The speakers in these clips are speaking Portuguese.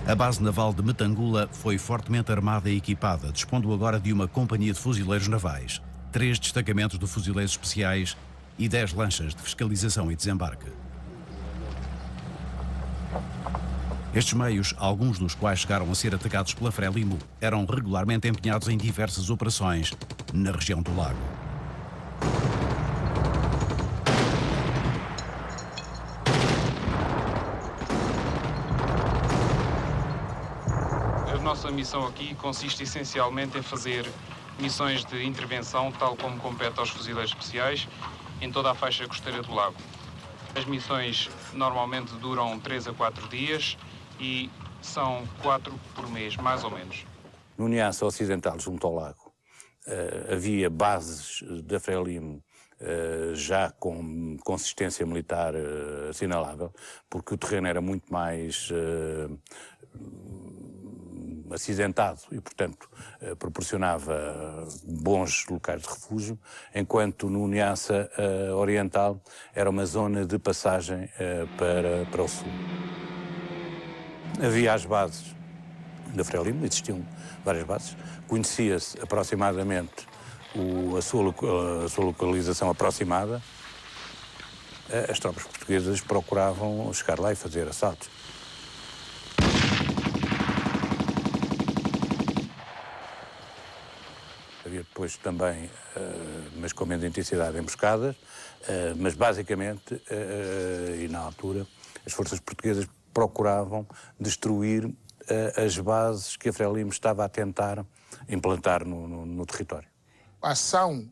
A base naval de Metangula foi fortemente armada e equipada, dispondo agora de uma companhia de fuzileiros navais, 3 destacamentos de fuzileiros especiais e 10 lanchas de fiscalização e desembarque. Estes meios, alguns dos quais chegaram a ser atacados pela Frelimo, eram regularmente empenhados em diversas operações na região do lago. A nossa missão aqui consiste essencialmente em fazer missões de intervenção, tal como compete aos fuzileiros especiais, em toda a faixa costeira do lago. As missões normalmente duram 3 a 4 dias e são 4 por mês, mais ou menos. No Niassa Ocidental, junto ao lago, havia bases da Frelimo já com consistência militar assinalável, porque o terreno era muito mais acidentado e, portanto, proporcionava bons locais de refúgio, enquanto no Niassa Oriental era uma zona de passagem para o sul. Havia as bases da Frelimo, existiam várias bases, conhecia-se aproximadamente a sua localização aproximada. As tropas portuguesas procuravam chegar lá e fazer assaltos. Havia depois também, mas com menos intensidade, emboscadas, mas basicamente, e na altura, as forças portuguesas procuravam destruir as bases que a Frelimo estava a tentar implantar no território. A ação,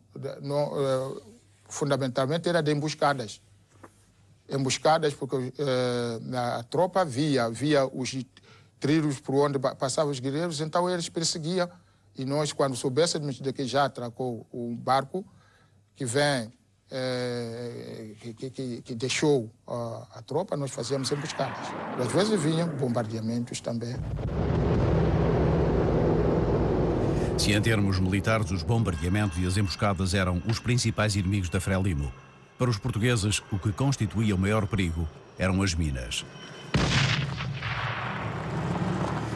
fundamentalmente, era de emboscadas. Emboscadas porque a tropa via os trilhos por onde passavam os guerreiros, então eles perseguiam. E nós, quando soubéssemos de que já atracou um barco que vem, que deixou a tropa, nós fazíamos emboscadas. Às vezes vinham bombardeamentos também. Se em termos militares os bombardeamentos e as emboscadas eram os principais inimigos da Frelimo, para os portugueses o que constituía o maior perigo eram as minas.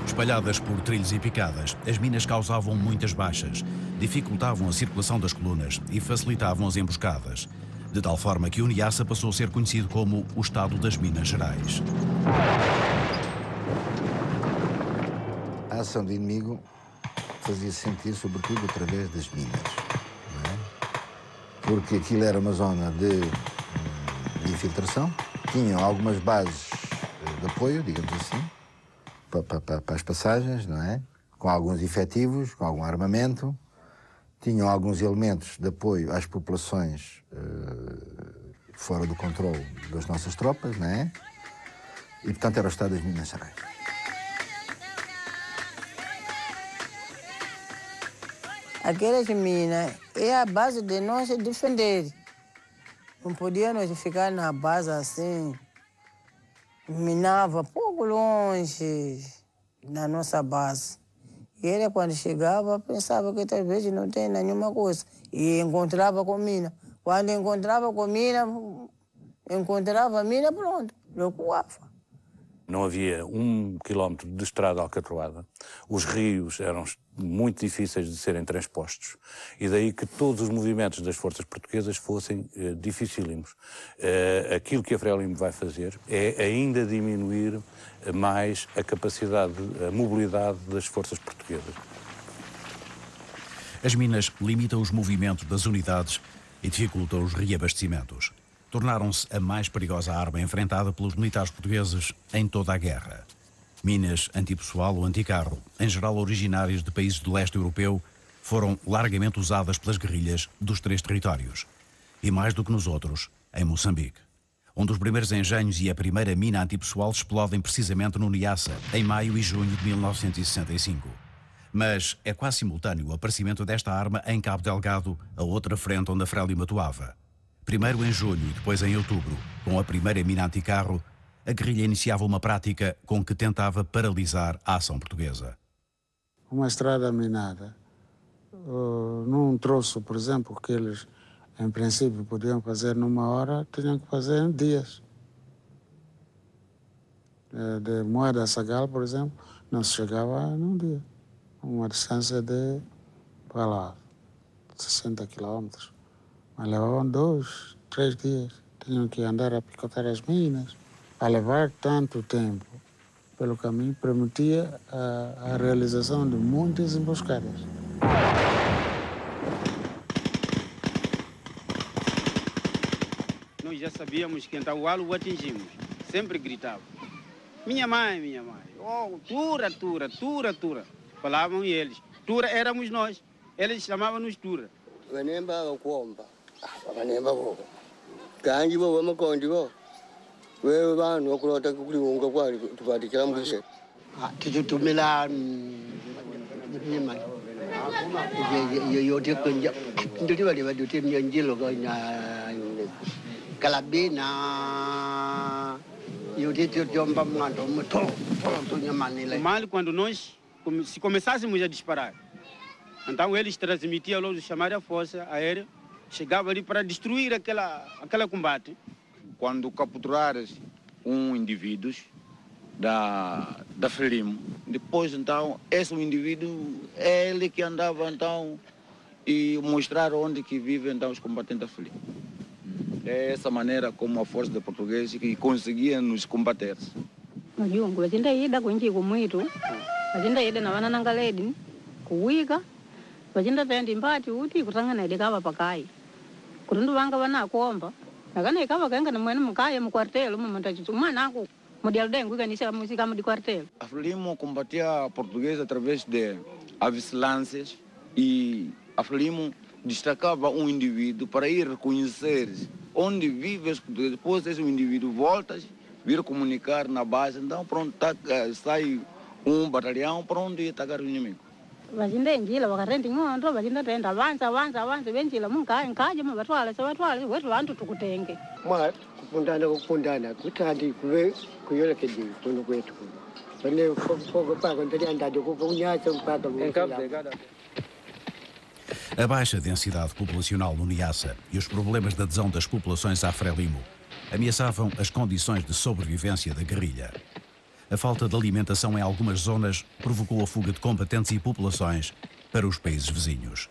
Espalhadas por trilhos e picadas, as minas causavam muitas baixas, dificultavam a circulação das colunas e facilitavam as emboscadas, de tal forma que o Niassa passou a ser conhecido como o Estado das Minas Gerais. A ação do inimigo fazia-se sentir sobretudo através das minas, não é? Porque aquilo era uma zona de infiltração, tinham algumas bases de apoio, digamos assim, para as passagens, não é? Com alguns efetivos, com algum armamento, tinham alguns elementos de apoio às populações fora do controle das nossas tropas, não é? E, portanto, era o Estado das Minas Gerais. Aquelas minas é a base de nós defender. Não podíamos ficar na base assim. Minava pouco longe na nossa base. E ele, quando chegava, pensava que talvez não tem nenhuma coisa. E encontrava com mina. Quando encontrava com mina, encontrava mina, pronto, recuava. Não havia 1 quilómetro de estrada alcatroada. Os rios eram muito difíceis de serem transpostos. E daí que todos os movimentos das forças portuguesas fossem dificílimos. Aquilo que a Frelimo vai fazer é ainda diminuir mais a capacidade, a mobilidade das forças portuguesas. As minas limitam os movimentos das unidades e dificultam os reabastecimentos. Tornaram-se a mais perigosa arma enfrentada pelos militares portugueses em toda a guerra. Minas antipessoal ou anticarro, em geral originárias de países do leste europeu, foram largamente usadas pelas guerrilhas dos 3 territórios. E mais do que nos outros, em Moçambique. Um dos primeiros engenhos e a primeira mina antipessoal explodem precisamente no Niassa, em maio e junho de 1965. Mas é quase simultâneo o aparecimento desta arma em Cabo Delgado, a outra frente onde a Frelimo atuava. Primeiro em julho e depois em outubro, com a primeira mina anticarro, a guerrilha iniciava uma prática com que tentava paralisar a ação portuguesa. Uma estrada minada, num troço, por exemplo, que eles, em princípio, podiam fazer numa hora, tinham que fazer em dias. de Moeda a Sagal, por exemplo, não se chegava num dia. Uma distância de, para lá, 60 quilômetros. Mas levavam 2, 3 dias. Tinham que andar a picotar as minas. A levar tanto tempo pelo caminho permitia a realização de muitas emboscadas. Nós já sabíamos que então o atingimos. Sempre gritava. Minha mãe. Oh, tura. Falavam eles. Tura éramos nós. Eles chamavam-nos tura. O mal quando nós se começássemos a disparar, então eles transmitiam logo, chamaram a força aérea, chegava ali para destruir aquela combate. Quando capturares um indivíduo da Frelimo, depois então esse indivíduo é ele que andava então e mostrar onde que vivem então os combatentes da Frelimo. É essa maneira como a força de portugueses que conseguia nos combater. Majungu vacindaida kunjiku mwitu vacindaida na vana nangaledi kuwika vacindatenda imbati uti kutangana idikava pakai kuti nduvanga vanakomba nakana ikava kaenga na mwene mukaya mukwartelo mumantachitu mwanako mudialdengu ikanisha musika mudi quartel. A Frelimo combatia a portuguesa através de vigilâncias e a Frelimo destacava um indivíduo para ir reconhecer onde vive os portugueses. Depois esse indivíduo volta, vir comunicar na base, então pronto, sai um batalhão para onde ia atacar o inimigo. Vacindengila vakarenda ing'ondo vacindatenda avanza vencila munkaje muvatwala sevatwala wetu vantu tukutenge mwa kupundana kutandi kuve kuyolekedi kuno kwetu vane fogo pako ndariandade kukunyasa mpaka A baixa densidade populacional no Niassa e os problemas de adesão das populações à Frelimo ameaçavam as condições de sobrevivência da guerrilha. A falta de alimentação em algumas zonas provocou a fuga de combatentes e populações para os países vizinhos.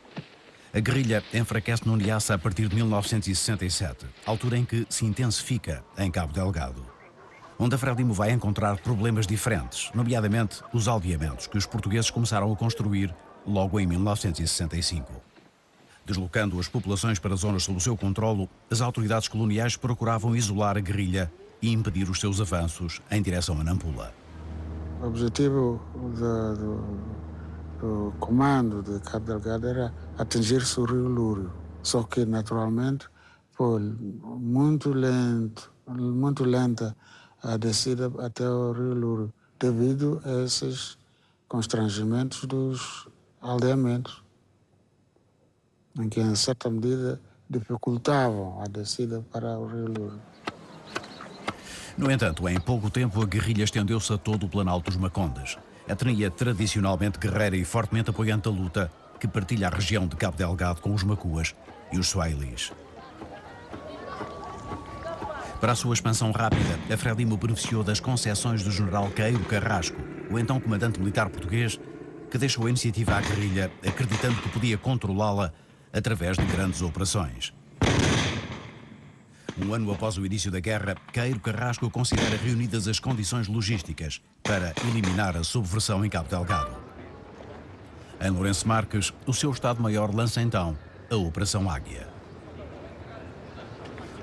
A guerrilha enfraquece no Niassa a partir de 1967, altura em que se intensifica em Cabo Delgado, onde a Frelimo vai encontrar problemas diferentes, nomeadamente os aldeamentos que os portugueses começaram a construir logo em 1965. Deslocando as populações para zonas sob o seu controlo, as autoridades coloniais procuravam isolar a guerrilha e impedir os seus avanços em direção a Nampula. O objetivo do comando de Cabo Delgado era atingir-se o Rio Lúrio, só que naturalmente foi muito lenta a descida até o Rio Lúrio, devido a esses constrangimentos dos aldeamentos, em que em certa medida dificultavam a descida para o Rio Lúrio. No entanto, em pouco tempo a guerrilha estendeu-se a todo o Planalto dos Macondes, a etnia tradicionalmente guerreira e fortemente apoiante a luta que partilha a região de Cabo Delgado com os Macuas e os Swailis. Para a sua expansão rápida, a Frelimo beneficiou das concessões do general Queiro Carrasco, o então comandante militar português, que deixou a iniciativa à guerrilha, acreditando que podia controlá-la através de grandes operações. Um ano após o início da guerra, Queiro Carrasco considera reunidas as condições logísticas para eliminar a subversão em Cabo Delgado. Em Lourenço Marques, o seu Estado-Maior lança então a Operação Águia.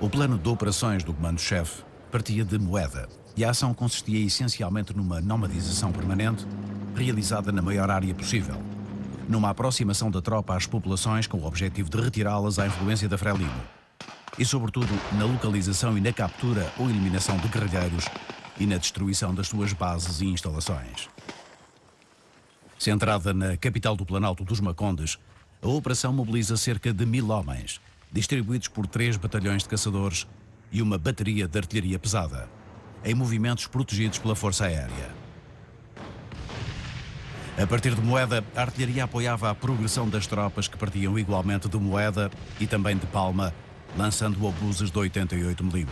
O plano de operações do comando-chefe partia de Moeda e a ação consistia essencialmente numa nomadização permanente realizada na maior área possível, numa aproximação da tropa às populações com o objetivo de retirá-las à influência da Frelimo e, sobretudo, na localização e na captura ou eliminação de guerrilheiros e na destruição das suas bases e instalações. Centrada na capital do Planalto dos Macondes, a operação mobiliza cerca de 1000 homens, distribuídos por 3 batalhões de caçadores e uma bateria de artilharia pesada, em movimentos protegidos pela Força Aérea. A partir de Moeda, a artilharia apoiava a progressão das tropas que partiam igualmente de Moeda e também de Palma, lançando obuses de 88 mm.